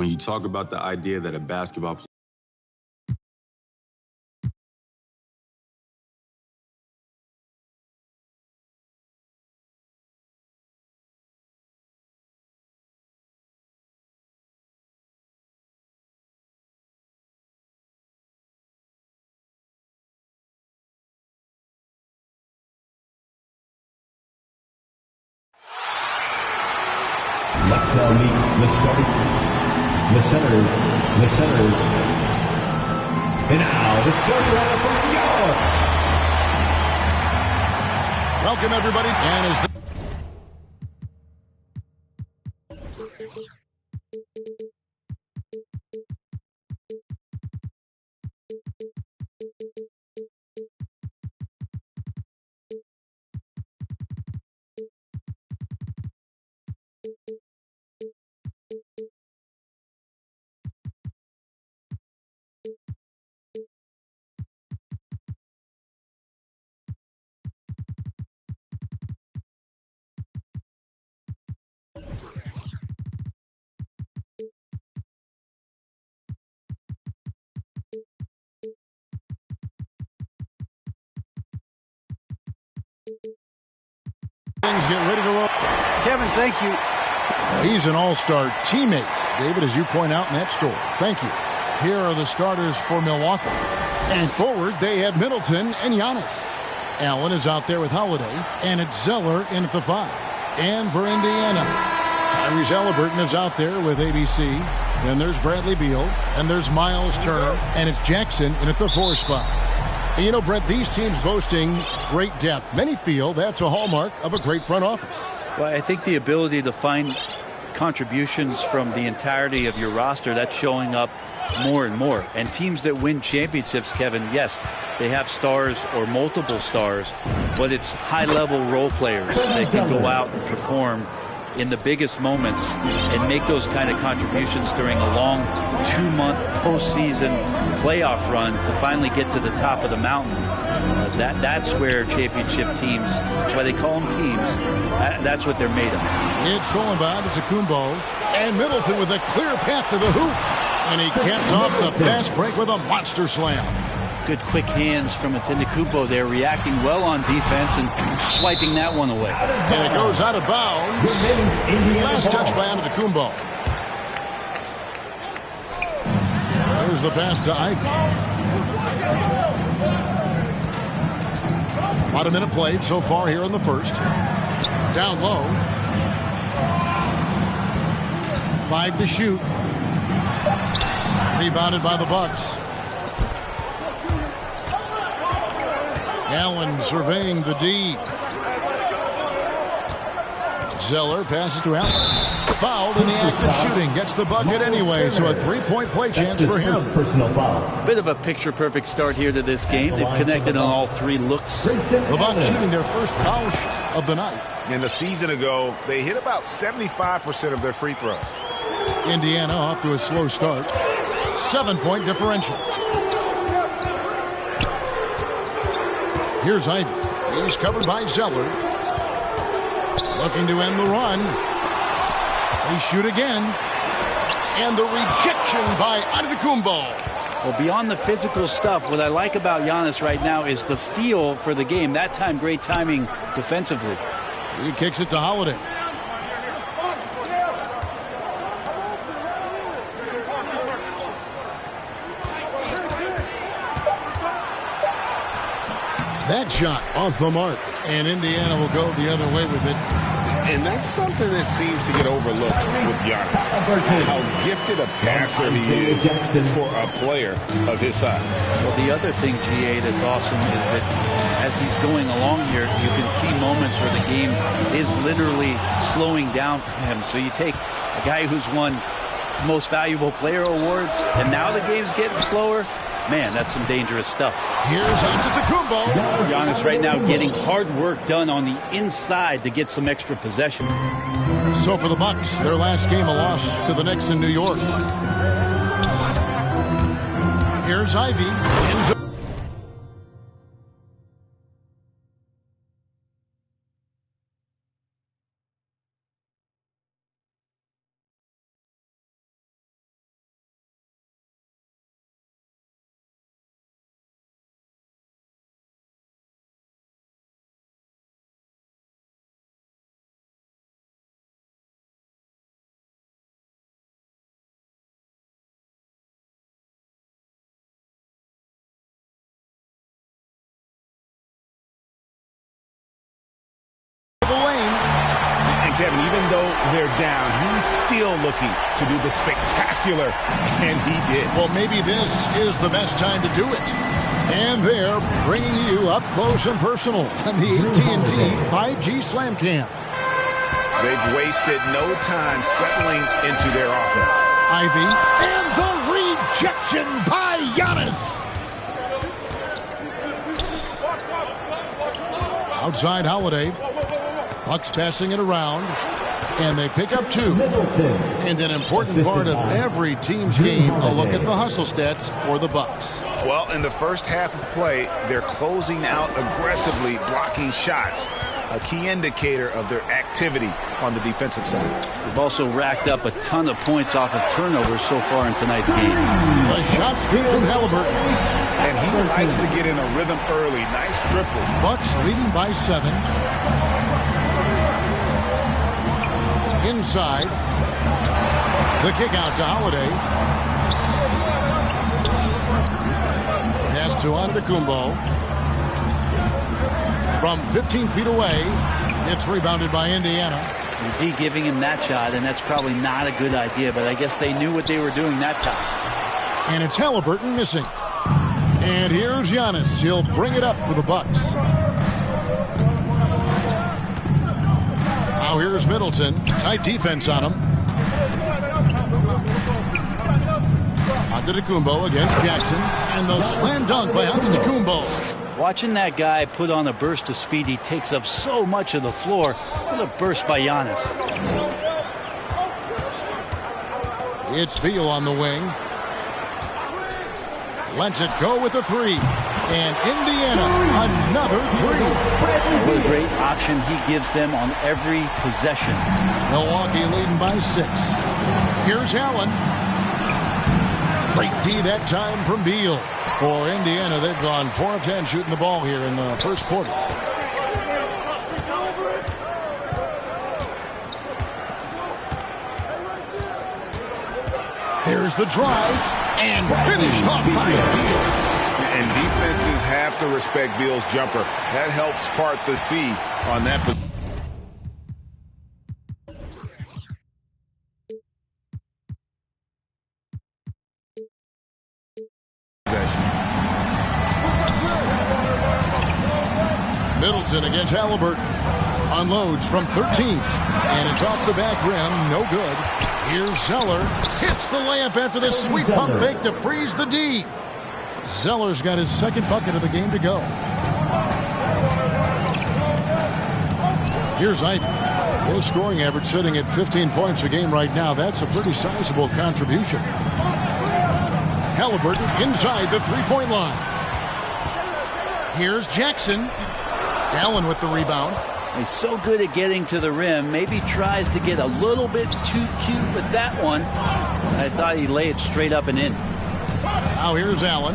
when you talk about the idea that a basketball player Let's now meet the centers. And now the starting lineup from York. Welcome everybody, and as things get ready to roll. Kevin, thank you. He's an all-star teammate, David, as you point out in that story. Thank you. Here are the starters for Milwaukee. And forward, they have Middleton and Giannis. Allen is out there with Holiday, and it's Zeller in at the 5. And for Indiana, Tyrese Halliburton is out there with ABC. Then there's Bradley Beal, and there's Miles Turner, and it's Jackson in at the 4 spot. And you know, Brett, these teams boasting great depth. Many feel that's a hallmark of a great front office. Well, I think the ability to find contributions from the entirety of your roster, that's showing up more and more. And teams that win championships, Kevin, yes, they have stars or multiple stars, but it's high-level role players that can go out and perform in the biggest moments and make those kind of contributions during a long 2-month postseason playoff run to finally get to the top of the mountain. That's where championship teams, that's why they call them teams, that's what they're made of. It's Solomon, it's Kumbo, and Middleton with a clear path to the hoop. And he caps off the fast break with a monster slam. Good quick hands from Antetokounmpo there, reacting well on defense and swiping that one away. And it goes out of bounds. Last touch by Antetokounmpo. There's the pass to Ivy. About a minute played so far here in the first. Down low. 5 to shoot. Rebounded by the Bucks. Allen surveying the D. Zeller passes to Allen. Fouled in the act of shooting. Gets the bucket anyway, so a 3-point play chance for him. Personal foul. Bit of a picture-perfect start here to this game. They've connected on all 3 looks. The Bucks shooting their first foul shot of the night. And a season ago, they hit about 75% of their free throws. Indiana off to a slow start. 7-point differential. Here's Ivy. He's covered by Zeller. Looking to end the run. They shoot again. And the rejection by Antetokounmpo. Well, beyond the physical stuff, what I like about Giannis right now is the feel for the game. That time, great timing defensively. He kicks it to Holiday. That shot off the mark, and Indiana will go the other way with it. And that's something that seems to get overlooked with Giannis. How gifted a passer he is for a player of his size. Well, the other thing, GA, that's awesome is that as he's going along here, you can see moments where the game is literally slowing down for him. So you take a guy who's won Most Valuable Player awards, and now the game's getting slower. Man, that's some dangerous stuff. Here's Antetokounmpo. Giannis right now getting hard work done on the inside to get some extra possession. So for the Bucks, their last game a loss to the Knicks in New York. Here's Ivy. Kevin, even though they're down, he's still looking to do the spectacular, and he did. Well, maybe this is the best time to do it. And they're bringing you up close and personal on the AT&T 5G Slam Cam. They've wasted no time settling into their offense. Ivy, and the rejection by Giannis. Outside Holiday. Bucks passing it around. And they pick up 2. And an important part of every team's game, a look at the hustle stats for the Bucks. Well, in the first half of play, they're closing out aggressively, blocking shots. A key indicator of their activity on the defensive side. They've also racked up a ton of points off of turnovers so far in tonight's game. The shot's good from Halliburton. And he likes to get in a rhythm early. Nice triple. Bucks leading by 7. Inside. The kick out to Holiday. Pass to Antetokounmpo. From 15 feet away, it's rebounded by Indiana. D giving him that shot, and that's probably not a good idea, but I guess they knew what they were doing that time. And it's Halliburton missing. And here's Giannis. He'll bring it up for the Bucks. Now here's Middleton. Tight defense on him. Antetokounmpo against Jackson. And the slam dunk by Antetokounmpo. Watching that guy put on a burst of speed, he takes up so much of the floor. What a burst by Giannis. It's Beal on the wing. Lets it go with a 3. And Indiana, another 3. What a great option he gives them on every possession. Milwaukee leading by 6. Here's Allen. Great D that time from Beal. For Indiana, they've gone 4 of 10 shooting the ball here in the first quarter. Here's the drive, and finished off by Beal. And defenses have to respect Beal's jumper. That helps part the sea on that position. Middleton against Halliburton. Unloads from 13. And it's off the back rim. No good. Here's Zeller. Hits the layup after the sweet pump fake to freeze the D. Zeller's got his second bucket of the game to go. Here's Ivy. His scoring average sitting at 15 points a game right now. That's a pretty sizable contribution. Halliburton inside the three-point line. Here's Jackson. Allen with the rebound. He's so good at getting to the rim. Maybe tries to get a little bit too cute with that one. I thought he'd lay it straight up and in. Now here's Allen.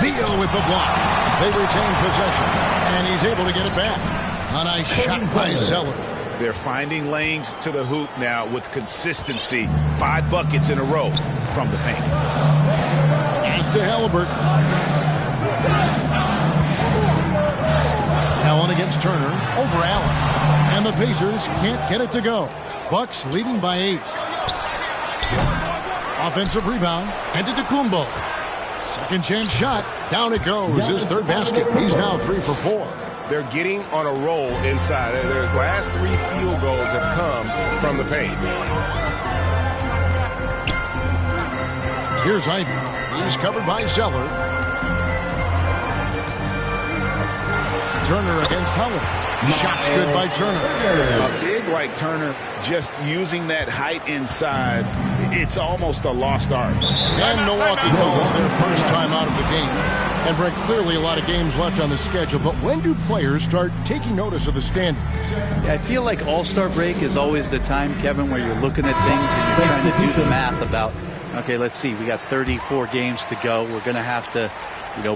Beal with the block. They retain possession. And he's able to get it back. A nice shot by Zeller. They're finding lanes to the hoop now with consistency. 5 buckets in a row from the paint. Pass to Halliburton. Allen against Turner. Over Allen. And the Pacers can't get it to go. Bucks leading by 8. Offensive rebound. Antetokounmpo. Second chance shot. Down it goes. His third basket. He's now 3 for 4. They're getting on a roll inside. Their last 3 field goals have come from the paint. Here's Ivy. He's covered by Zeller. Turner against Holiday. Shots good by Turner. A big like Turner, just using that height inside, it's almost a lost art. And Milwaukee calls their first time out of the game. And very clearly a lot of games left on the schedule. But when do players start taking notice of the standings? I feel like All-Star break is always the time, Kevin, where you're looking at things and you're trying to do the math about, okay, let's see, we got 34 games to go. We're going to have to,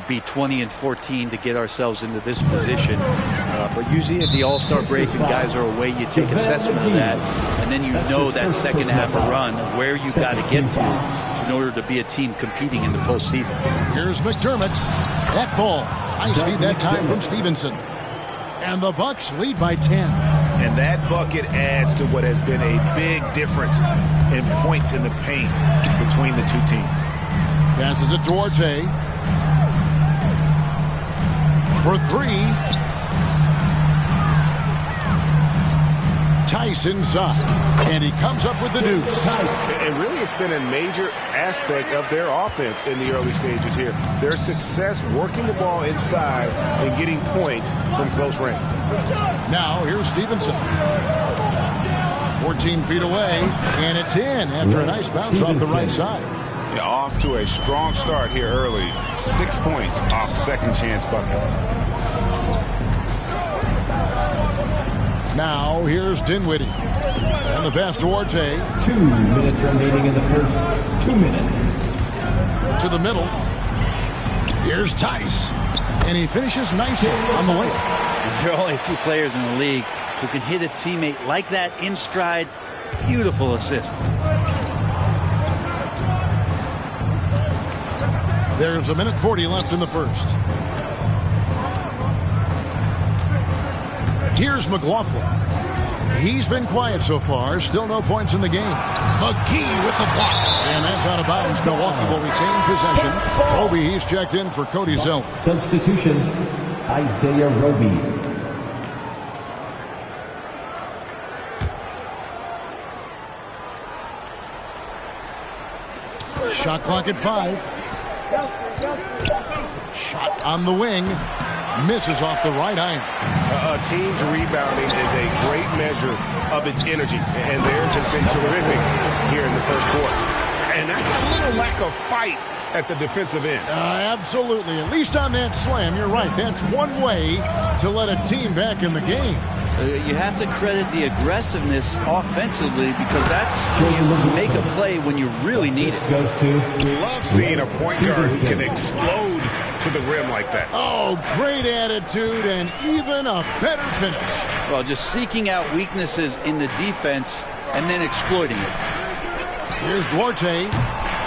be 20-14 to get ourselves into this position. But usually at the All-Star break and guys are away, you take assessment of that, and then you know that second half of run, where you got to get to in order to be a team competing in the postseason. Here's McDermott. That ball. High speed that time from Stevenson. And the Bucks lead by 10. And that bucket adds to what has been a big difference in points in the paint between the two teams. Passes it to Duarte. For three. Tice inside. And he comes up with the deuce. And really, it's been a major aspect of their offense in the early stages here. Their success working the ball inside and getting points from close range. Now, here's Stevenson. 14 feet away, and it's in after a nice bounce off the right side. Yeah, off to a strong start here early. 6 points off second chance buckets. Now, here's Dinwiddie. And the pass to Duarte. 2 minutes remaining in the first 2 minutes. To the middle. Here's Tice. And he finishes nicely on the way. There are only a few players in the league who can hit a teammate like that in stride. Beautiful assist. There's 1:40 left in the first. Here's McLaughlin. He's been quiet so far. Still no points in the game. McGee with the block. And that's out of bounds. Milwaukee will retain possession. Roby, he's checked in for Cody Zeller. Substitution, Isaiah Roby. Shot clock at 5. Shot on the wing. Misses off the right iron. A team's rebounding is a great measure of its energy, and theirs has been terrific here in the first quarter. And that's a little lack of fight at the defensive end. Absolutely. At least on that slam, you're right. That's one way to let a team back in the game. You have to credit the aggressiveness offensively because that's when you make a play when you really need it. Love seeing a point guard who can explode to the rim like that. Oh, great attitude and even a better finish. Well, just seeking out weaknesses in the defense and then exploiting it. Here's Duarte.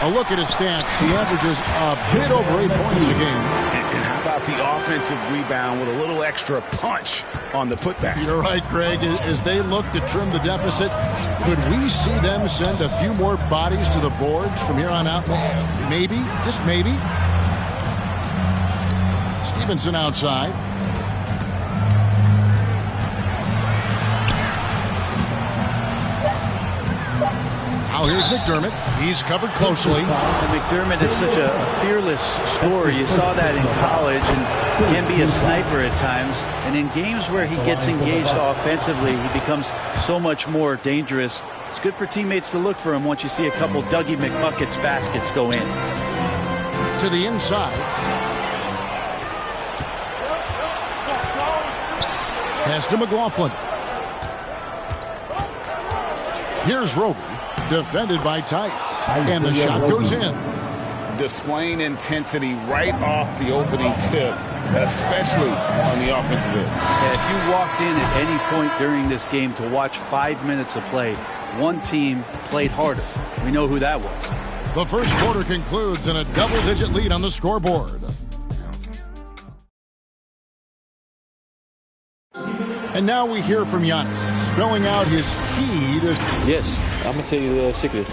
A look at his stats. He averages a bit over 8 points a game. And how about the offensive rebound with a little extra punch on the putback? You're right, Greg. As they look to trim the deficit, could we see them send a few more bodies to the boards from here on out? Maybe, just maybe. Stevenson outside. Now here's McDermott. He's covered closely. And McDermott is such a fearless scorer. You saw that in college and can be a sniper at times. And in games where he gets engaged offensively, he becomes so much more dangerous. It's good for teammates to look for him once you see a couple Dougie McBuckets baskets go in. To the inside. Pass to McLaughlin. Here's Roby. Defended by Tice. And the shot goes in. Displaying intensity right off the opening tip, especially on the offensive end. Yeah, if you walked in at any point during this game to watch 5 minutes of play, one team played harder. We know who that was. The first quarter concludes in a double-digit lead on the scoreboard. And now we hear from Giannis, spelling out his key to... Yes, I'm going to tell you the secret.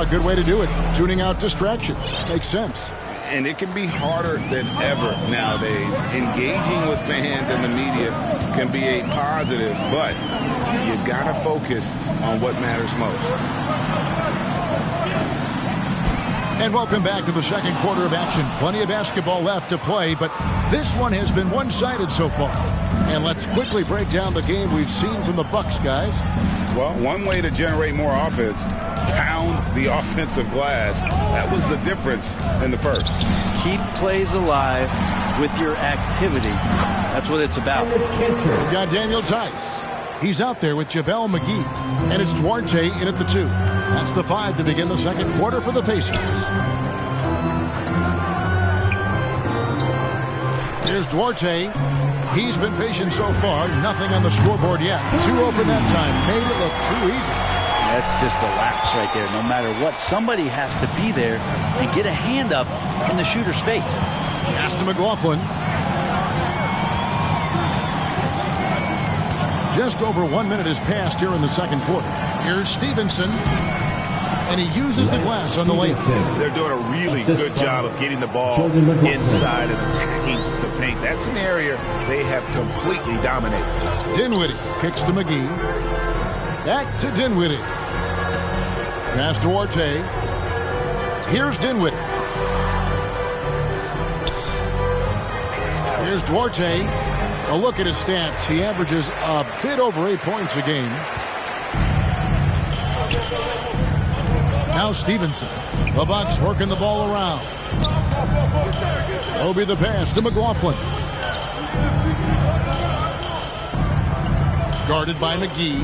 Good way to do it. Tuning out distractions. Makes sense. And it can be harder than ever nowadays. Engaging with fans and the media can be a positive, but you got to focus on what matters most. And welcome back to the second quarter of action. Plenty of basketball left to play, but this one has been one-sided so far. And let's quickly break down the game we've seen from the Bucks, guys. Well, one way to generate more offense, pound the offensive glass. That was the difference in the first. Keep plays alive with your activity. That's what it's about. We've got Daniel Tice. He's out there with JaVale McGee. And it's Duarte in at the 2. That's the 5 to begin the second quarter for the Pacers. Here's Duarte. He's been patient so far. Nothing on the scoreboard yet. 2 open that time. Made it look too easy. That's just a lapse right there. No matter what, somebody has to be there and get a hand up in the shooter's face. Pass to McLaughlin. Just over 1 minute has passed here in the second quarter. Here's Stevenson. And he uses the glass on the layup. They're doing a really good job of getting the ball inside and attacking the paint. That's an area they have completely dominated. Dinwiddie kicks to McGee. Back to Dinwiddie. Pass to Duarte. Here's Dinwiddie. Here's Duarte. A look at his stats. He averages a bit over 8 points a game. Now Stevenson. The Bucks working the ball around. Obi the pass to McLaughlin. Guarded by McGee.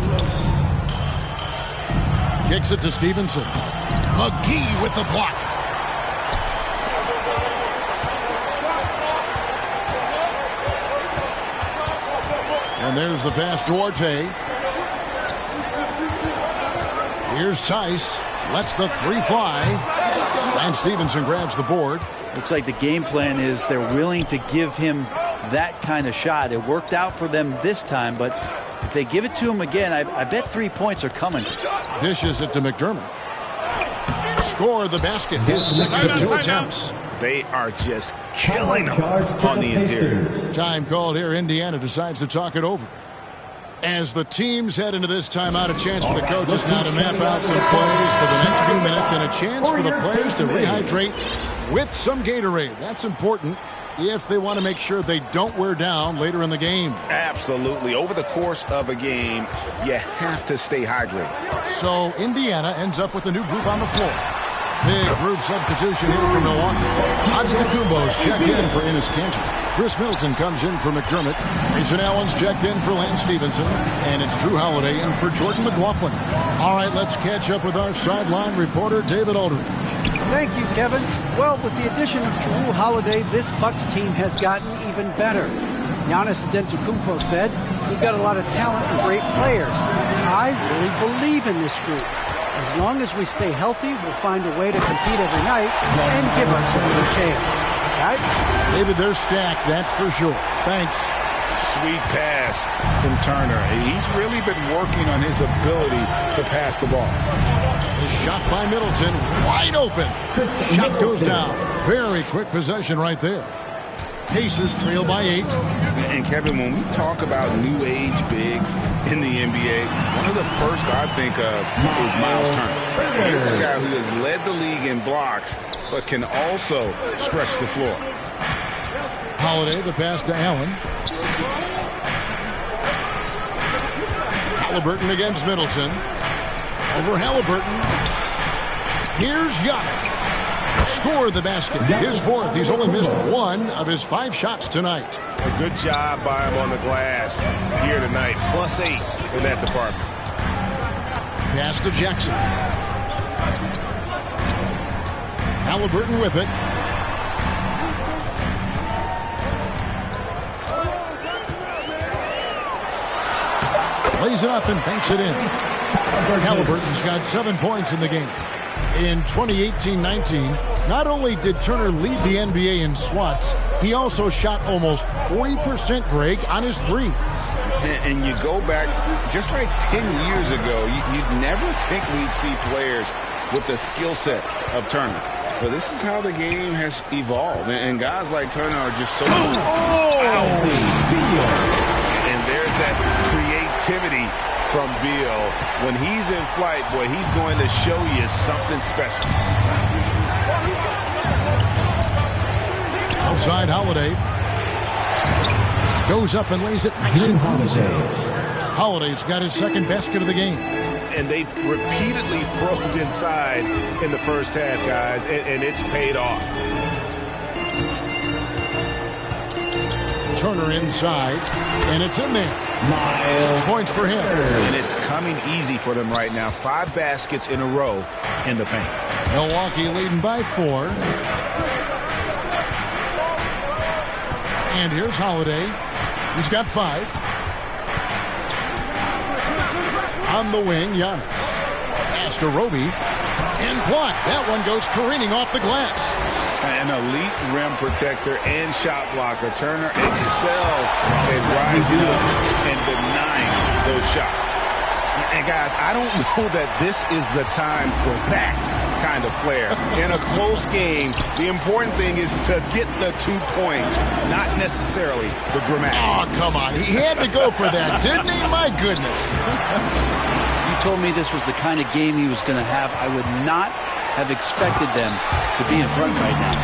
Kicks it to Stevenson. McGee with the block. And there's the pass to Duarte. Here's Tice. Lets the three fly. And Stevenson grabs the board. Looks like the game plan is they're willing to give him that kind of shot. It worked out for them this time, but if they give it to him again, I bet 3 points are coming. Dishes it to McDermott. Score the basket. His second of 2 attempts. They are just killing them on the interior. Time called here. Indiana decides to talk it over. As the teams head into this timeout, a chance for the coaches now to map out some plays for the next few minutes and a chance for the players to rehydrate with some Gatorade. That's important if they want to make sure they don't wear down later in the game. Absolutely. Over the course of a game, you have to stay hydrated. So Indiana ends up with a new group on the floor. Big group substitution here for Milwaukee. Antetokounmpo's checked in for Enes Kanter. Chris Middleton comes in for McDermott. Mason Allen's checked in for Lance Stevenson. And it's Drew Holiday in for Jordan McLaughlin. All right, let's catch up with our sideline reporter, David Aldridge. Thank you, Kevin. Well, with the addition of Drew Holiday, this Bucks team has gotten even better. Giannis Antetokounmpo said, "We've got a lot of talent and great players. I really believe in this group. As long as we stay healthy, we'll find a way to compete every night and give ourselves a chance." Guys? David, they're stacked, that's for sure. Thanks. Sweet pass from Turner. He's really been working on his ability to pass the ball. The shot by Middleton, wide open. Shot goes down. Very quick possession right there. Pacers trail by 8. And Kevin, when we talk about new age bigs in the NBA, one of the first I think of is Miles Turner. He's a guy who has led the league in blocks, but can also stretch the floor. Holiday, the pass to Allen. Halliburton against Middleton. Over Halliburton. Here's Giannis. Score the basket. His fourth. He's only missed 1 of his 5 shots tonight. A good job by him on the glass here tonight. +8 in that department. Pass to Jackson. Halliburton with it. Lays it up and banks it in. Halliburton's got 7 points in the game. In 2018-19, not only did Turner lead the NBA in swats, he also shot almost 40%, Greg, on his threes. And you go back just like 10 years ago, you'd never think we'd see players with the skill set of Turner. But this is how the game has evolved. And guys like Turner are just so... And there's that creativity from Beal. When he's in flight, boy, he's going to show you something special. Outside Holiday. Goes up and lays it nice and easy. Holiday's got his second basket of the game. And they've repeatedly probed inside in the first half, guys, and it's paid off. Turner inside, and it's in there. 6 points for him. And it's coming easy for them right now. 5 baskets in a row in the paint. Milwaukee leading by 4. And here's Holiday. He's got 5. On the wing, Giannis. Pass to Roby. And blocked. That one goes careening off the glass. An elite rim protector and shot blocker. Turner excels at rising up and denying those shots. And guys, I don't know that this is the time for that kind of flair. In a close game, the important thing is to get the 2 points, not necessarily the dramatics. Oh, come on. He had to go for that, didn't he? My goodness. If you told me this was the kind of game he was going to have, I would not have expected them to be in front right now.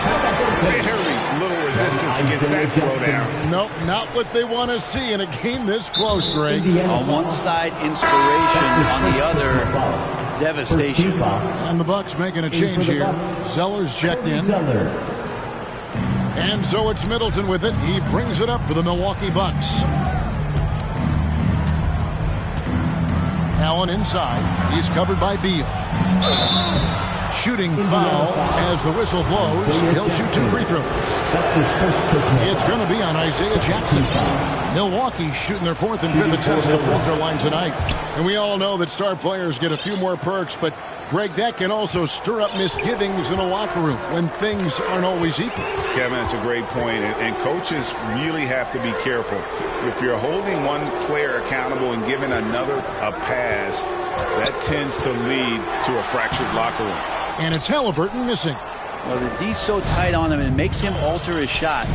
Very little resistance against that throwdown. Nope, not what they want to see in a game this close, Greg. On one side, inspiration. On the other, devastation. And the Bucks making a change here. Zeller's checked in. And so it's Middleton with it. He brings it up for the Milwaukee Bucks. Allen inside. He's covered by Beal. Shooting foul as the whistle blows. He'll shoot 2 free throws. It's going to be on Isaiah Jackson. Milwaukee shooting their 4th and 5th attempts at the free throw line tonight. And we all know that star players get a few more perks, but Greg, that can also stir up misgivings in a locker room when things aren't always equal. Kevin, that's a great point, and coaches really have to be careful. If you're holding one player accountable and giving another a pass, that tends to lead to a fractured locker room. And it's Halliburton missing. Well, the D's so tight on him, it makes him alter his shot.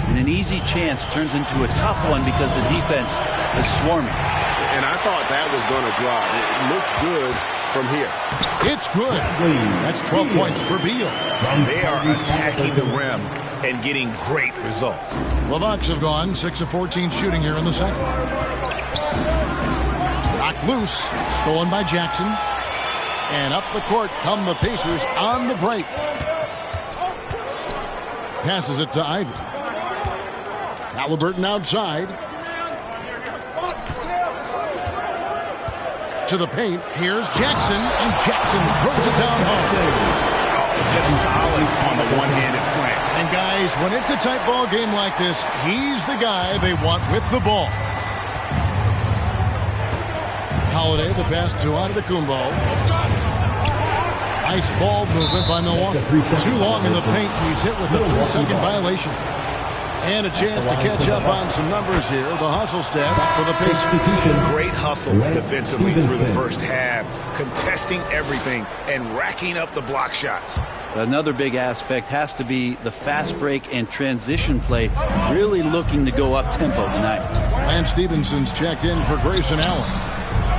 And an easy chance turns into a tough one because the defense is swarming. And I thought that was going to drop. It looked good from here. It's good. That's 12 points for Beal. They are attacking the rim and getting great results. The Bucks have gone 6 of 14 shooting here in the second. Knocked loose, stolen by Jackson. And up the court come the Pacers on the break. Passes it to Ivy. Halliburton outside. To the paint. Here's Jackson, and Jackson throws it down home. Just solid on the one-handed slam. And guys, when it's a tight ball game like this, he's the guy they want with the ball. Holiday, the pass to Antetokounmpo. Nice ball movement by Milwaukee. Too long in the paint. He's hit with a 3-second violation. And a chance to catch up on some numbers here. The hustle stats for the Pacers. Great hustle defensively through the first half, contesting everything and racking up the block shots. Another big aspect has to be the fast break and transition play, really looking to go up-tempo tonight. Lance Stephenson's checked in for Grayson Allen.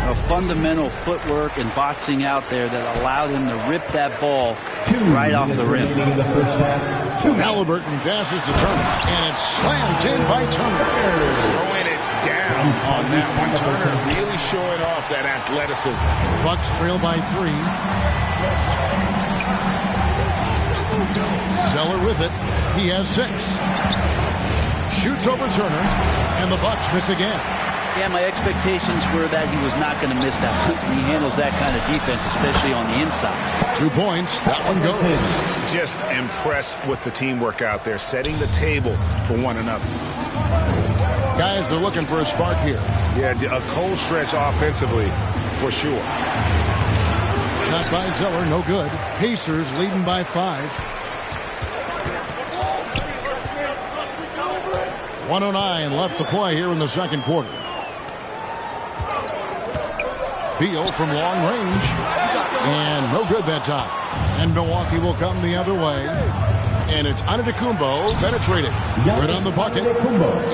A fundamental footwork and boxing out there that allowed him to rip that ball right off the rim. Halliburton passes to Turner, and it's slammed in by Turner. Throwing it down on that one. Turner really showing off that athleticism. Bucks trail by 3. Zeller with it. He has 6. Shoots over Turner, and the Bucks miss again. Yeah, my expectations were that he was not going to miss that one. He handles that kind of defense, especially on the inside. 2 points. That one goes. Just impressed with the teamwork out there, setting the table for one another. Guys are looking for a spark here. Yeah, a cold stretch offensively, for sure. Shot by Zeller, no good. Pacers leading by 5. 1:09 left to play here in the second quarter. Beal from long range. And no good that time. And Milwaukee will come the other way. And it's Antetokounmpo penetrated. Good on the bucket.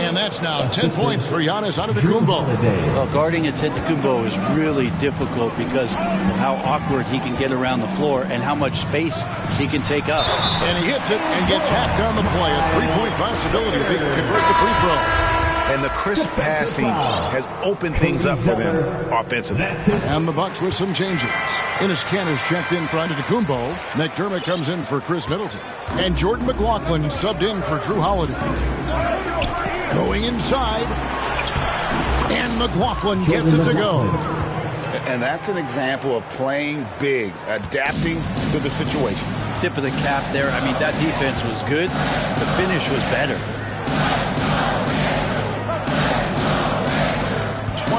And that's now 10 points for Giannis Antetokounmpo. Well, guarding Antetokounmpo is really difficult because of how awkward he can get around the floor and how much space he can take up. And he hits it and gets hacked on the play. A 3-point possibility if he can convert the free throw. And the crisp passing has opened things up for them offensively. And the Bucks with some changes. Enes Kanter's checked in for Antetokounmpo. McDermott comes in for Chris Middleton. And Jordan McLaughlin subbed in for Drew Holiday. Going inside. And McLaughlin gets it to go. And that's an example of playing big, adapting to the situation. Tip of the cap there. I mean, that defense was good. The finish was better.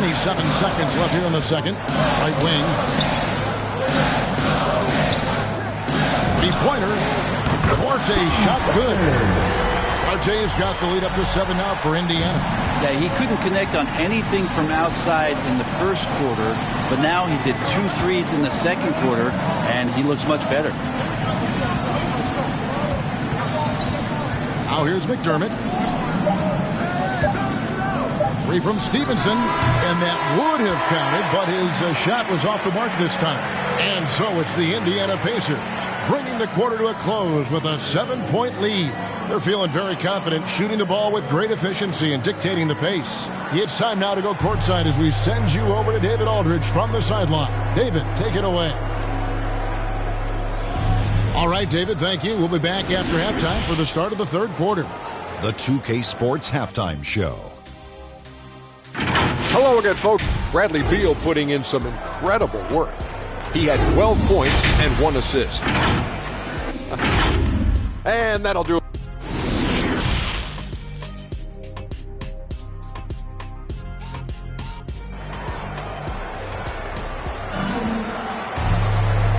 27 seconds left here in the second. Right wing. 3-pointer. Duarte shot good. RJ's got the lead up to 7 now for Indiana. Yeah, he couldn't connect on anything from outside in the first quarter, but now he's hit 2 threes in the second quarter, and he looks much better. Now here's McDermott. 3 from Stevenson, and that would have counted, but his shot was off the mark this time. And so it's the Indiana Pacers bringing the quarter to a close with a 7-point lead. They're feeling very confident, shooting the ball with great efficiency and dictating the pace. It's time now to go courtside as we send you over to David Aldridge from the sideline. David, take it away. All right, David, thank you. We'll be back after halftime for the start of the third quarter. The 2K Sports Halftime Show. Hello again, folks. Bradley Beal putting in some incredible work. He had 12 points and 1 assist. And that'll do it.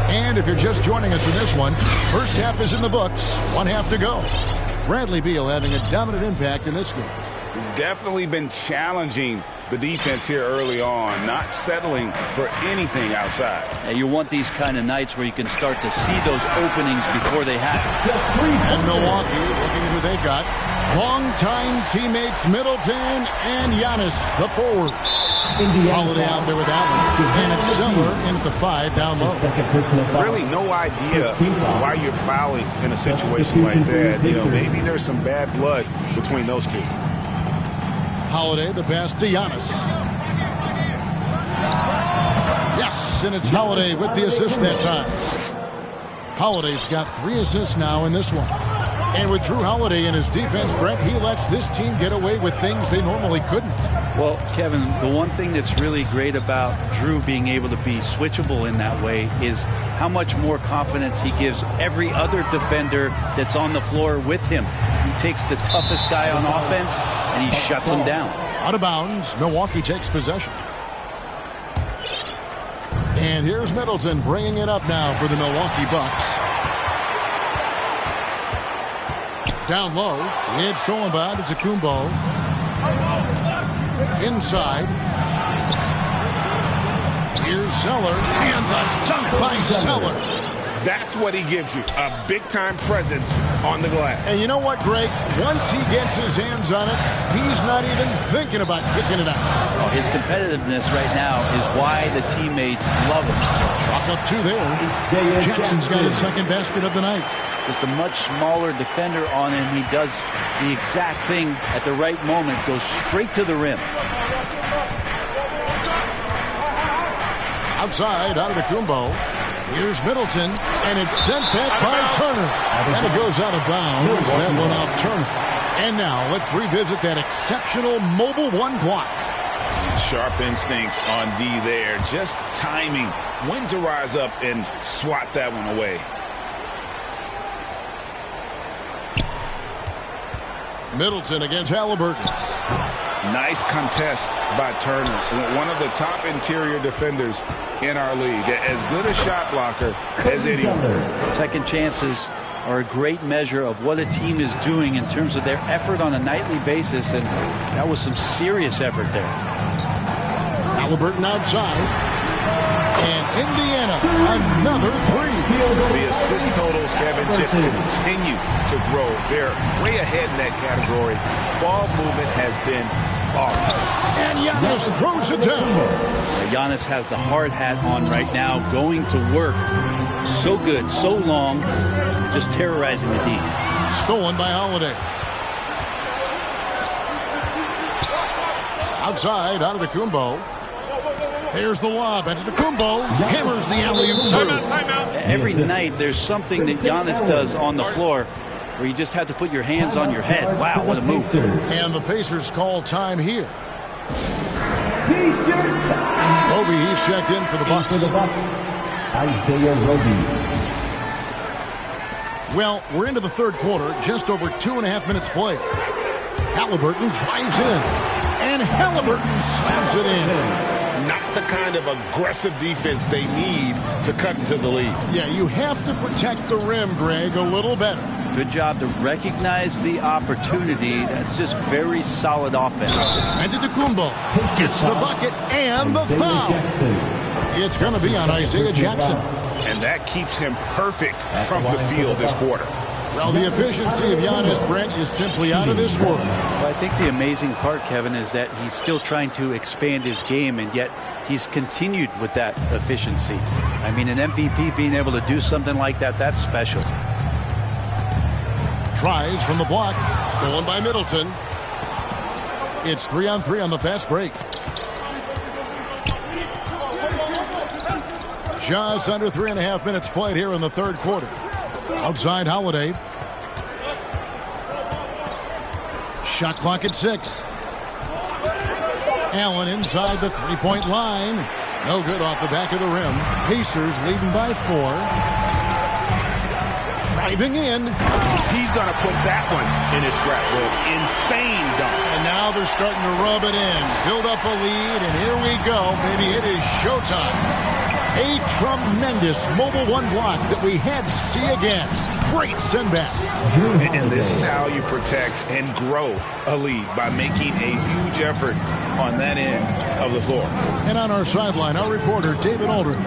And if you're just joining us in this one, first half is in the books, 1 half to go. Bradley Beal having a dominant impact in this game. Definitely been challenging the defense here early on, not settling for anything outside. Yeah, you want these kind of nights where you can start to see those openings before they happen. And Milwaukee, looking at who they've got, longtime teammates Middleton and Giannis, the forward. Holiday out there with Allen, and it's Zeller in at the 5 down low. Really no idea why you're fouling in a situation like that. You know, maybe there's some bad blood between those two. Holiday, the pass to Giannis. Yes, and it's Holiday with the assist that time. Holiday's got 3 assists now in this one. And with Drew Holiday in his defense, Brent, he lets this team get away with things they normally couldn't. Well, Kevin, the one thing that's really great about Drew being able to be switchable in that way is how much more confidence he gives every other defender that's on the floor with him. He takes the toughest guy on offense, and he shuts him down. Out of bounds, Milwaukee takes possession. And here's Middleton bringing it up now for the Milwaukee Bucks. Down low, it's Solomon to Kumbo. Inside. Here's Zeller, and the dunk by Zeller. That's what he gives you, a big-time presence on the glass. And you know what, Greg? Once he gets his hands on it, he's not even thinking about kicking it out. His competitiveness right now is why the teammates love him. Chalk up 2 there. Jackson's got his second basket of the night. Just a much smaller defender on him. He does the exact thing at the right moment, goes straight to the rim. Outside, out of the Kumbo. Here's Middleton, and it's sent back by Turner. And it goes out of bounds. That one off Turner. And now let's revisit that exceptional mobile 1 block. Sharp instincts on D there. Just timing when to rise up and swat that one away. Middleton against Halliburton. Nice contest by Turner. One of the top interior defenders in our league. As good a shot blocker as anyone. Second chances are a great measure of what a team is doing in terms of their effort on a nightly basis, and that was some serious effort there. Halliburton outside. And Indiana, another 3. The assist totals, Kevin, just continue to grow. They're way ahead in that category. Ball movement has been flawless. And Giannis throws it down. Giannis has the hard hat on right now, going to work. So good, so long, just terrorizing the D. Stolen by Holiday. Outside, out of the Kumbo. Here's the lob, and Kumbo hammers the alley-oop through. Every night there's something that Giannis does on the floor where you just have to put your hands on your head. Wow, what a move. And the Pacers call time here. T-shirt time. Roby, he's checked in for the Bucks. Isaiah Roby. Well, we're into the third quarter, just over 2.5 minutes played. Halliburton drives in, and Halliburton slams it in. Not the kind of aggressive defense they need to cut into the lead. Yeah, you have to protect the rim, Greg, a little better. Good job to recognize the opportunity. That's just very solid offense. Antetokounmpo gets the bucket and the foul. It's going to be on Isaiah Jackson. And that keeps him perfect from the field this quarter. Well, the efficiency of Giannis, Brent, is simply out of this world. Well, I think the amazing part, Kevin, is that he's still trying to expand his game, and yet he's continued with that efficiency. I mean, an MVP being able to do something like that, that's special. Tries from the block, stolen by Middleton. It's 3-on-3 on the fast break. Just under 3.5 minutes played here in the third quarter. Outside Holiday. Shot clock at 6. Allen inside the three-point line. No good off the back of the rim. Pacers leading by 4. Driving in. He's going to put that one in his scrapbook. Insane dunk. And now they're starting to rub it in. Build up a lead, and here we go. Maybe it is showtime. A tremendous mobile one block that we had to see again. Great send back. And this is how you protect and grow a lead, by making a huge effort on that end of the floor. And on our sideline, our reporter, David Aldridge.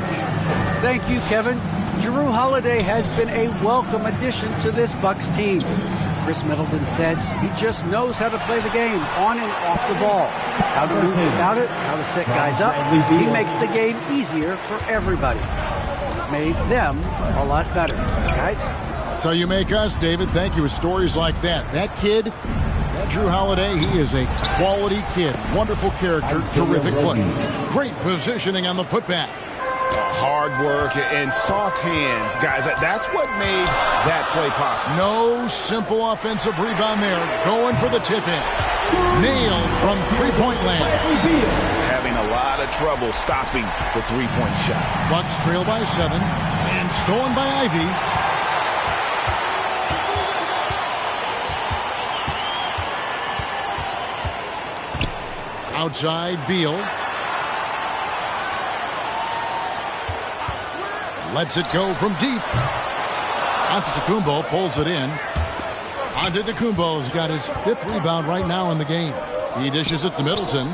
Thank you, Kevin. Jrue Holiday has been a welcome addition to this Bucks team. Chris Middleton said he just knows how to play the game on and off the ball. How to move without it, how to set guys up. He makes the game easier for everybody. He's made them a lot better. Guys? That's how you make us, David. Thank you with stories like that. That kid, that Jrue Holiday, he is a quality kid. Wonderful character, terrific play. Great positioning on the putback. Hard work and soft hands, guys. That's what made that play possible. No simple offensive rebound there. Going for the tip-in. Nailed from three-point land. Having a lot of trouble stopping the three-point shot. Bucks trail by 7 and stolen by Ivy. Outside, Beal. Lets it go from deep. Antetokounmpo pulls it in. Antetokounmpo's got his 5th rebound right now in the game. He dishes it to Middleton.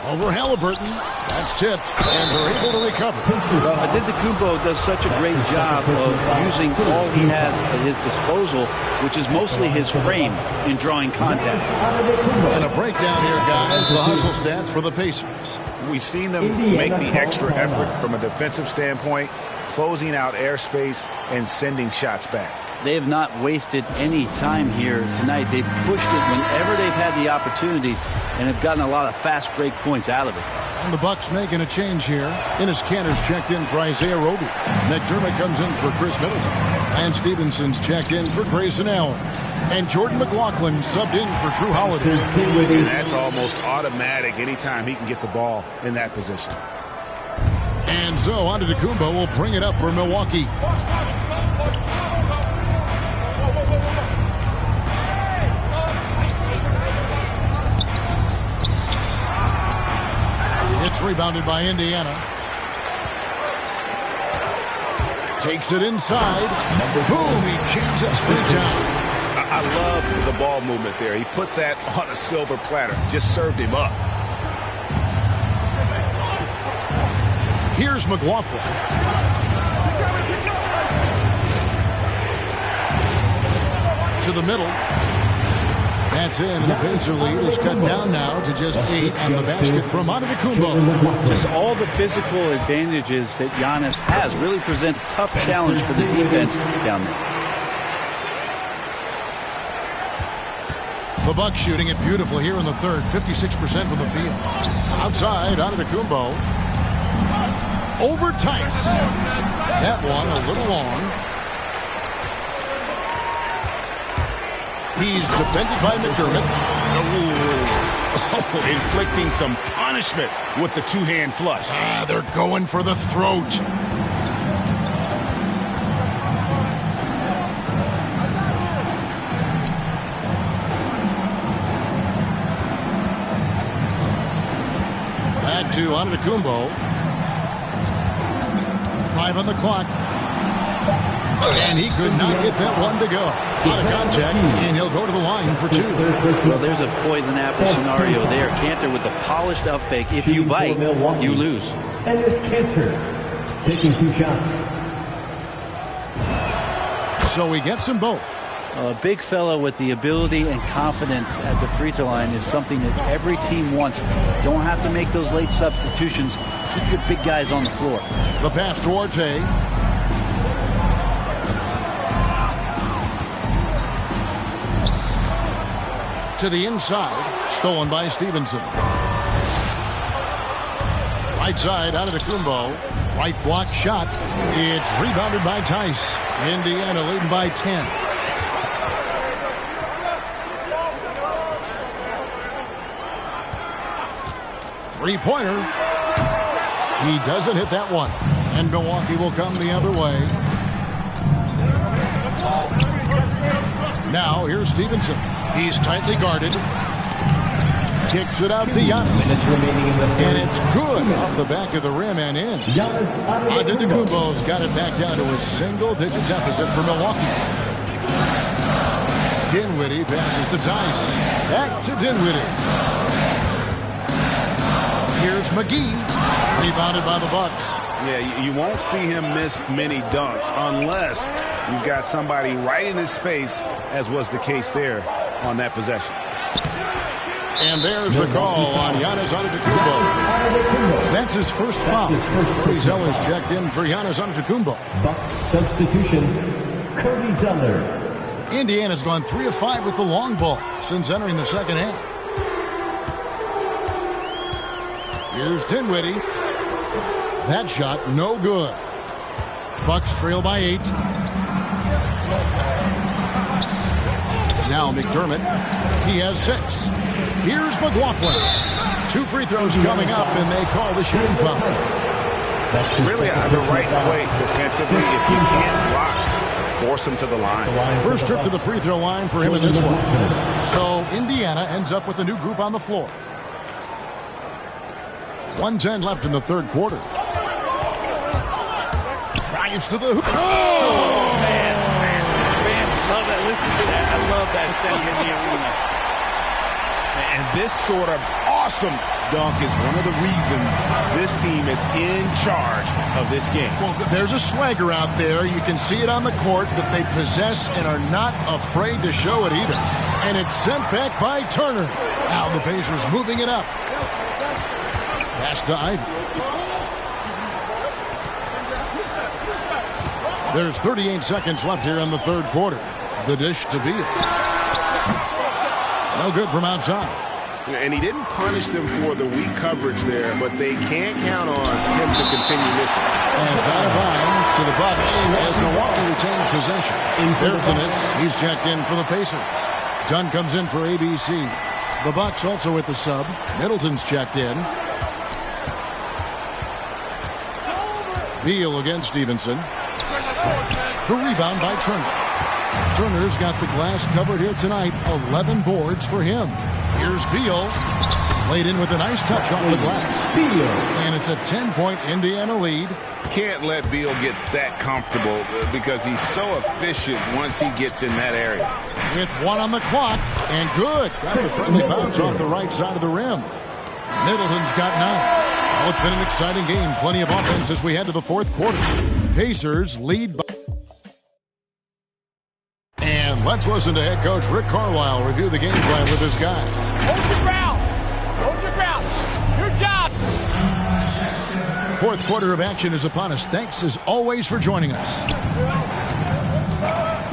Over Halliburton. That's tipped, and they're able to recover. Antetokounmpo does such a great job of using all he has at his disposal, which is mostly his frame in drawing contact. And a breakdown here, guys. The hustle stats for the Pacers. We've seen them make the extra effort from a defensive standpoint, closing out airspace and sending shots back. They have not wasted any time here tonight. They've pushed it whenever they've had the opportunity and have gotten a lot of fast break points out of it. And the Bucks making a change here. Enes Kanter's checked in for Isaiah Roby. McDermott comes in for Chris Middleton. Lance Stevenson's checked in for Grayson Allen. And Jordan McLaughlin subbed in for Jrue Holiday. And that's almost automatic anytime he can get the ball in that position. And so Antetokounmpo will bring it up for Milwaukee. It's rebounded by Indiana. Takes it inside. Boom, he jams it straight down. I love the ball movement there. He put that on a silver platter. Just served him up. Here's McLaughlin. To the middle. That's in, and the Pacer lead is cut down now to just 8 on the basket from Antetokounmpo. Just all the physical advantages that Giannis has really present a tough challenge for the defense down there. The Bucks shooting it beautiful here in the third, 56% from the field. Outside, Antetokounmpo. Over Tice. That one a little long. He's defended by McDermott. Oh, inflicting some punishment with the two-hand flush. They're going for the throat. Back to Antetokounmpo. 5 on the clock. And he could not get that one to go. Out of contact, and he'll go to the line for 2. Well, there's a poison apple scenario there. Cantor with the polished up fake. If you bite, you lose. And this Cantor taking 2 shots. So he gets them both. A big fella with the ability and confidence at the free throw line is something that every team wants. You don't have to make those late substitutions. Keep your big guys on the floor. The pass to Orte. To the inside, stolen by Stevenson. Right side out of the Kumbo. Right block shot. It's rebounded by Tice. Indiana leading by 10. Three-pointer. He doesn't hit that one. And Milwaukee will come the other way. Now here's Stevenson. He's tightly guarded. Kicks it out to Giannis. And it's good off the back of the rim and in. Antetokounmpo's got it back down to a single-digit deficit for Milwaukee. Dinwiddie passes to Tice. Back to Dinwiddie. Here's McGee. Rebounded by the Bucks. Yeah, you won't see him miss many dunks unless you've got somebody right in his face, as was the case there on that possession. And there's the call on Giannis Antetokounmpo. That's his first foul. Cody Zeller's checked in for Giannis Antetokounmpo. Bucks substitution, Cody Zeller. Indiana's gone 3 of 5 with the long ball since entering the second half. Here's Dinwiddie. That shot, no good. Bucks trail by 8. Now McDermott. He has 6. Here's McLaughlin. 2 free throws coming up, and they call the shooting foul. Really the right play defensively. If you can't block, force him to the line. First trip to the free throw line for him in this one. So Indiana ends up with a new group on the floor. 1:10 left in the third quarter. Drives to the hoop. Oh, man. Fans love that. Listen to that. I love that setting in the arena. And this sort of awesome dunk is one of the reasons this team is in charge of this game. Well, there's a swagger out there. You can see it on the court that they possess and are not afraid to show it either. And it's sent back by Turner. Now the Pacers moving it up. Pass to Ivy. There's 38 seconds left here in the third quarter. The dish to Beal. No good from outside. And he didn't punish them for the weak coverage there, but they can't count on him to continue missing. And it's out of bounds to the Bucks as Milwaukee retains possession. Bertans, he's checked in for the Pacers. Dunn comes in for ABC. The Bucks also with the sub. Middleton's checked in. Beal against Stevenson. The rebound by Turner. Turner's got the glass covered here tonight. 11 boards for him. Here's Beal. Laid in with a nice touch off the glass. Beal. And it's a 10-point Indiana lead. Can't let Beal get that comfortable because he's so efficient once he gets in that area. With 1 on the clock. And good. Got the friendly bounce off the right side of the rim. Middleton's got 9. Well, it's been an exciting game. Plenty of offense as we head to the fourth quarter. Pacers lead by... And let's listen to head coach Rick Carlisle review the game plan with his guys. Hold your ground. Hold your ground. Your job. Fourth quarter of action is upon us. Thanks as always for joining us.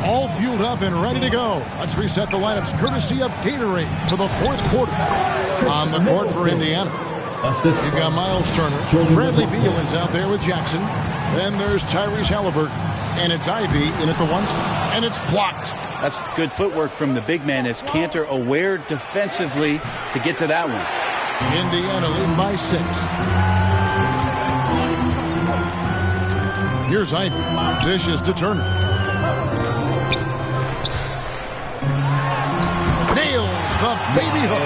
All fueled up and ready to go. Let's reset the lineups courtesy of Gatorade for the fourth quarter. On the court for Indiana. You've got Miles Turner. Bradley Beal is out there with Jackson. Then there's Tyrese Halliburton. And it's Ivy in at the 1 spot. And it's blocked. That's good footwork from the big man as Cantor aware defensively to get to that one. Indiana leading by 6. Here's Ivy. Dishes to Turner. Nails the baby hook.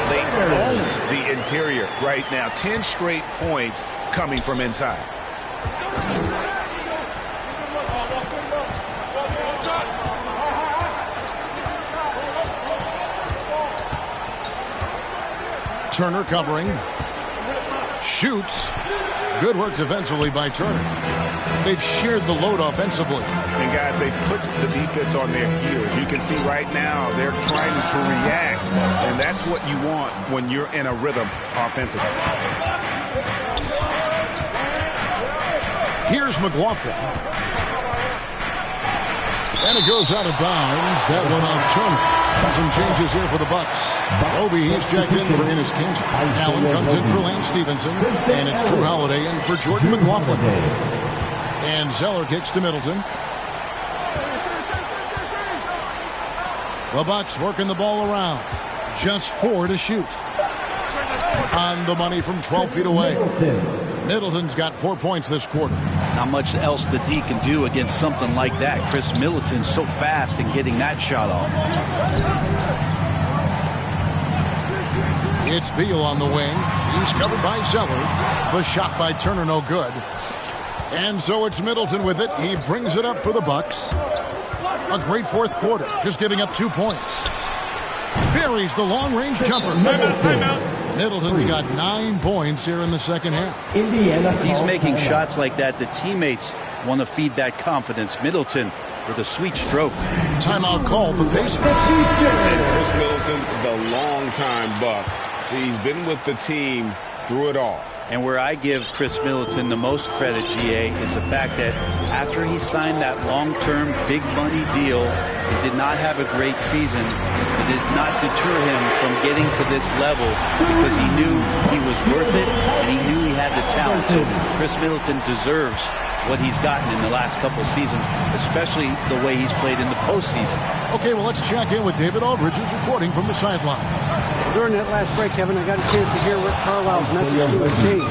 They own the interior right now. 10 straight points coming from inside. Turner covering. Shoots. Good work defensively by Turner. They've shared the load offensively. And guys, they put the defense on their heels. You can see right now they're trying to react, and that's what you want when you're in a rhythm offensively. Here's McLaughlin. And it goes out of bounds. That one off Turner. Some changes here for the Bucks. Obi, he's checked in for Enes Kanter. Allen comes in for Lance Stevenson. And it's Drew Holiday in for Jordan McLaughlin. And Zeller kicks to Middleton. The Bucks working the ball around. Just 4 to shoot. On the money from 12 feet away. Middleton's got 4 points this quarter. Not much else the D can do against something like that. Chris Middleton's so fast in getting that shot off. It's Beal on the wing. He's covered by Zeller. The shot by Turner no good. And so it's Middleton with it. He brings it up for the Bucks. A great fourth quarter, just giving up 2 points. Buries the long-range jumper. Timeout. Middleton's got 9 points here in the second half. If he's making shots like that, the teammates want to feed that confidence. Middleton with a sweet stroke. Timeout called the Pacers. Chris Middleton, the long-time Buck. He's been with the team through it all. And where I give Chris Middleton the most credit, GA, is the fact that after he signed that long-term big money deal, he did not have a great season. It did not deter him from getting to this level because he knew he was worth it and he knew he had the talent. So Chris Middleton deserves what he's gotten in the last couple seasons, especially the way he's played in the postseason. Okay, well, let's check in with David Aldridge, who's reporting from the sideline. During that last break, Kevin, I got a chance to hear Rick Carlisle's message to his team.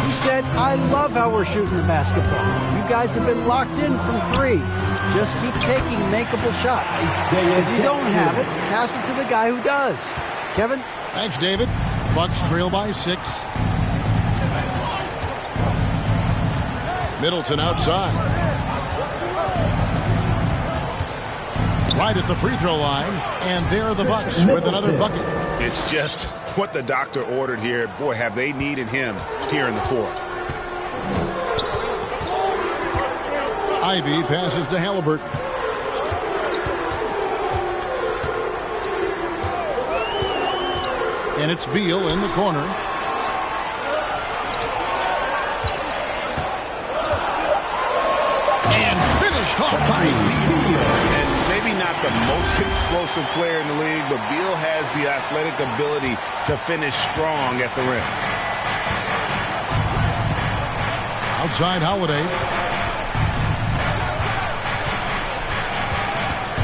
He said, I love how we're shooting the basketball. You guys have been locked in from 3. Just keep taking makeable shots. If you don't have it, pass it to the guy who does. Kevin? Thanks, David. Bucks trail by 6. Middleton outside. Right at the free throw line. And there are the Bucks with another bucket. It's just what the doctor ordered here. Boy, have they needed him here in the fourth. Ivy passes to Halliburton. And it's Beal in the corner. And finished off by Beal. And maybe not the most explosive player in the league, but Beal has the athletic ability to finish strong at the rim. Outside Holiday.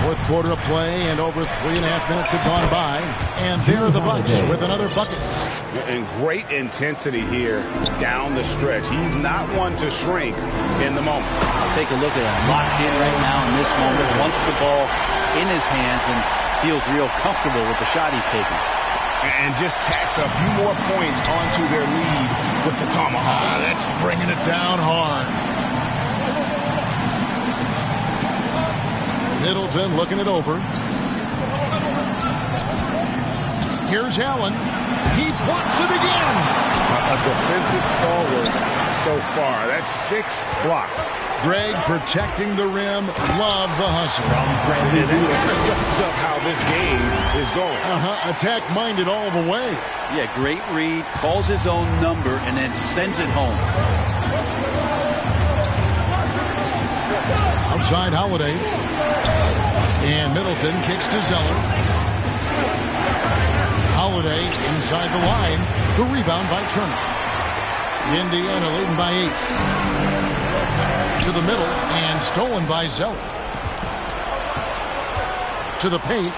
Fourth quarter of play, and over 3.5 minutes have gone by. And there are the Bucks with another bucket. And great intensity here down the stretch. He's not one to shrink in the moment. Take a look at him. Locked in right now in this moment. Wants the ball in his hands and feels real comfortable with the shot he's taking. And just tacks a few more points onto their lead with the tomahawk. That's bringing it down hard. Middleton looking it over. Here's Allen. He blocks it again. A defensive stalwart so far. That's 6 blocks. Greg protecting the rim. Love the hustle. And that kind of sums up how this game is going. Attack-minded all the way. Yeah, great read. Calls his own number and then sends it home. Outside Holiday. And Middleton kicks to Zeller. Holiday inside the line. The rebound by Turner. Indiana leading by 8. To the middle and stolen by Zeller. To the paint.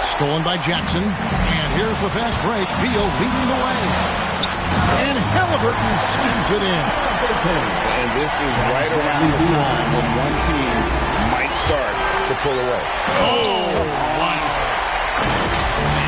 Stolen by Jackson. And here's the fast break. Beal leading the way. And Halliburton slams it in. And this is right around the time when one team might start to pull away.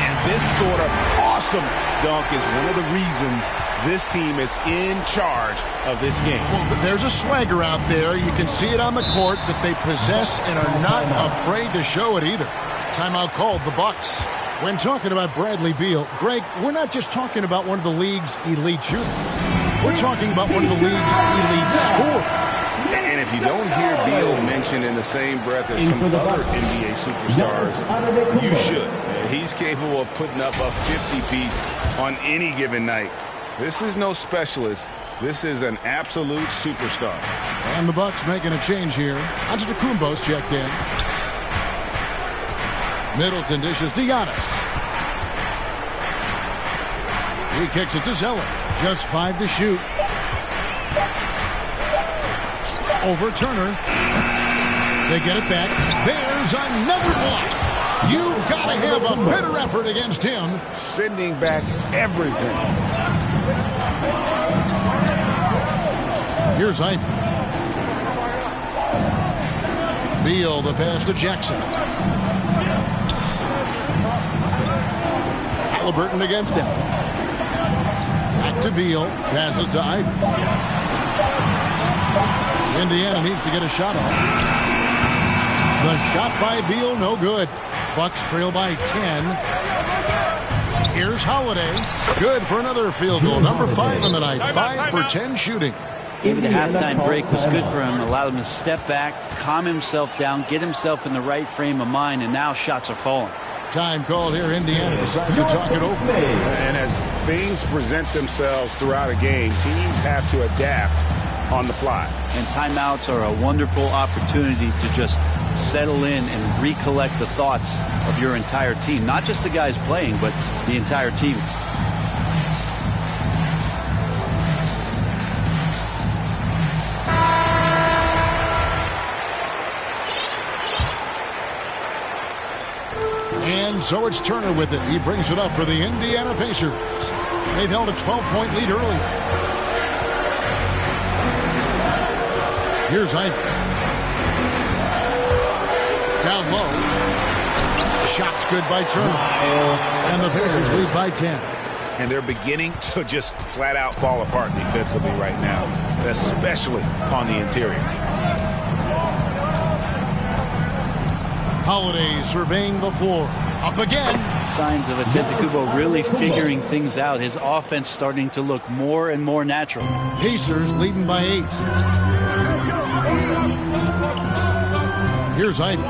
And this sort of awesome dunk is one of the reasons this team is in charge of this game. Well, there's a swagger out there. You can see it on the court that they possess and are not afraid to show it either. Timeout called, the Bucks. When talking about Bradley Beal, Greg, we're not just talking about one of the league's elite shooters. We're talking about one of the league's elite scorers. And if you don't hear Beal mentioned in the same breath as some other NBA superstars, you should. He's capable of putting up a 50-piece on any given night. This is no specialist. This is an absolute superstar. And the Bucks making a change here. Antetokounmpo's checked in. Middleton dishes to Giannis. He kicks it to Zeller. Just 5 to shoot. Over Turner. They get it back. There's another block. You've got to have a better effort against him. Sending back everything. Here's Ivy. Beal, the pass to Jackson. Halliburton against him. Back to Beal. Passes to Ivy. Indiana needs to get a shot off. The shot by Beal, no good. Bucks trail by 10. Here's Holiday. Good for another field goal. Number 5 in the night. 5 for 10 shooting. Maybe the halftime break was good for him. Allowed him to step back, calm himself down, get himself in the right frame of mind, and now shots are falling. Time called here. Indiana decides to talk it over. And as things present themselves throughout a game, teams have to adapt on the fly. And timeouts are a wonderful opportunity to just settle in and recollect the thoughts of your entire team. Not just the guys playing, but the entire team. And so it's Turner with it. He brings it up for the Indiana Pacers. They've held a 12-point lead earlier. Here's Ivy. Down low. Shots good by Turner. And the Pacers lead by 10. And they're beginning to just flat out fall apart defensively right now, especially on the interior. Holiday surveying the floor. Up again. Signs of Antetokounmpo really figuring things out. His offense starting to look more and more natural. Pacers leading by 8. Here's Ivy.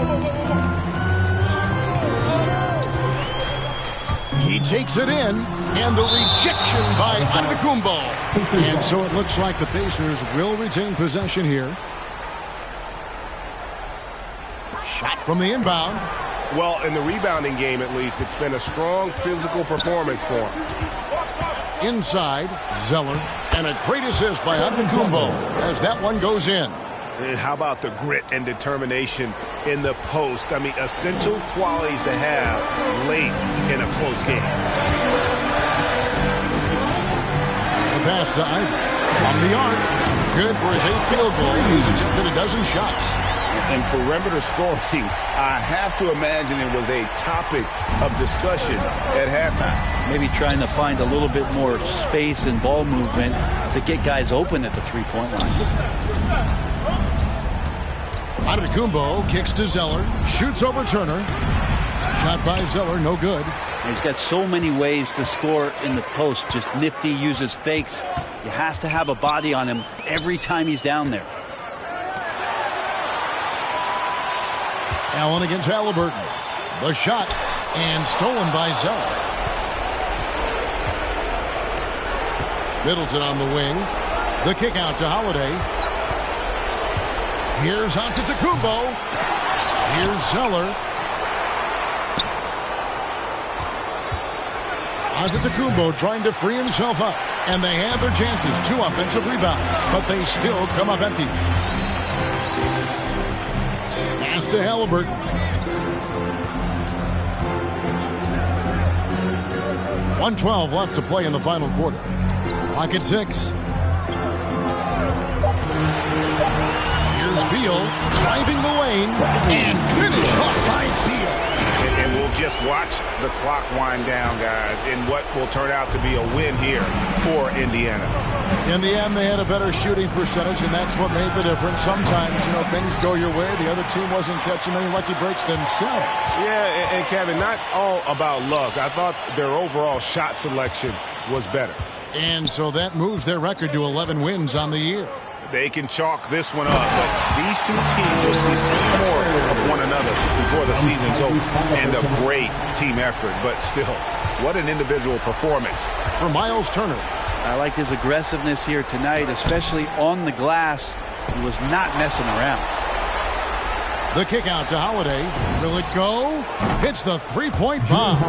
He takes it in, and the rejection by Antetokounmpo. And so it looks like the Pacers will retain possession here. Shot from the inbound. Well, in the rebounding game, at least, it's been a strong physical performance for him. Inside, Zeller, and a great assist by Antetokounmpo as that one goes in. And how about the grit and determination in the post? I mean, essential qualities to have late in a close game. The pass to Ivy from the arc. Good for his 8th field goal. He's attempted a dozen shots. And perimeter scoring, I have to imagine it was a topic of discussion at halftime. Maybe trying to find a little bit more space and ball movement to get guys open at the three-point line. Antetokounmpo kicks to Zeller, shoots over Turner. Shot by Zeller, no good. He's got so many ways to score in the post. Just nifty, uses fakes. You have to have a body on him every time he's down there. Allen against Halliburton. The shot, and stolen by Zeller. Middleton on the wing. The kick out to Holiday. Here's Antetokounmpo. Here's Zeller. Antetokounmpo trying to free himself up. And they have their chances. 2 offensive rebounds, but they still come up empty. Pass to Halliburton. .112 left to play in the final quarter. Clock at 6. Here's Beal driving the lane and finished off by Beal. And we'll just watch the clock wind down, guys, in what will turn out to be a win here for Indiana. In the end, they had a better shooting percentage, and that's what made the difference. Sometimes, things go your way. The other team wasn't catching any lucky breaks themselves. Yeah, and Kevin, not all about luck. I thought their overall shot selection was better. And so that moves their record to 11 wins on the year. They can chalk this one up, but these two teams will see more of one another before the season's over. And a great team effort, but still, what an individual performance. For Miles Turner. I like his aggressiveness here tonight, especially on the glass. He was not messing around. The kick out to Holiday. Will it go? Hits the three-point bomb.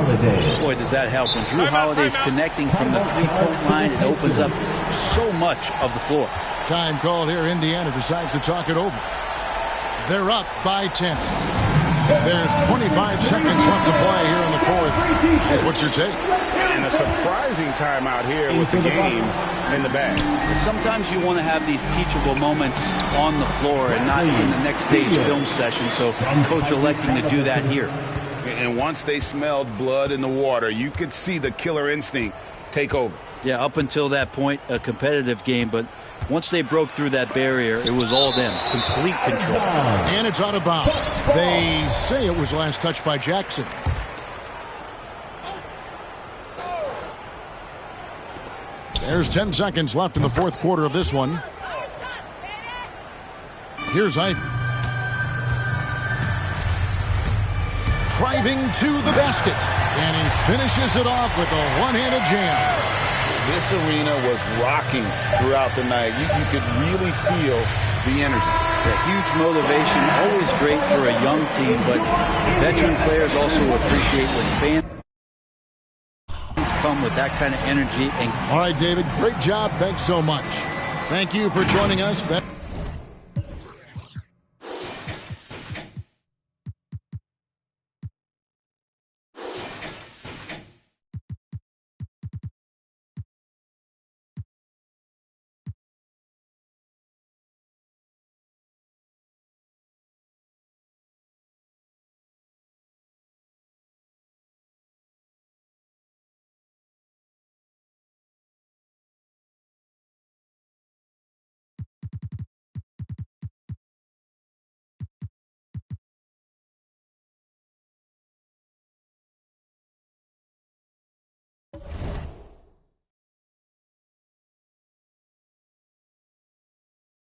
Boy, does that help. When Drew Holiday's connecting from the three-point line, it opens up so much of the floor. Time called here. Indiana decides to talk it over. They're up by 10. There's 25 seconds left to play here in the fourth. Here's what's your take? And a surprising timeout here with the game in the bag. Sometimes you want to have these teachable moments on the floor and not in the next day's film session. So coach electing to do that here. And once they smelled blood in the water, you could see the killer instinct take over. Yeah, up until that point, a competitive game, but once they broke through that barrier, it was all them. Complete control. And it's out of bounds. They say it was last touched by Jackson. There's 10 seconds left in the fourth quarter of this one. Here's Ivy. Driving to the basket. And he finishes it off with a one-handed jam. This arena was rocking throughout the night. You could really feel the energy. A huge motivation, always great for a young team, but veteran players also appreciate when fans come with that kind of energy. All right, David, great job. Thanks so much. Thank you for joining us.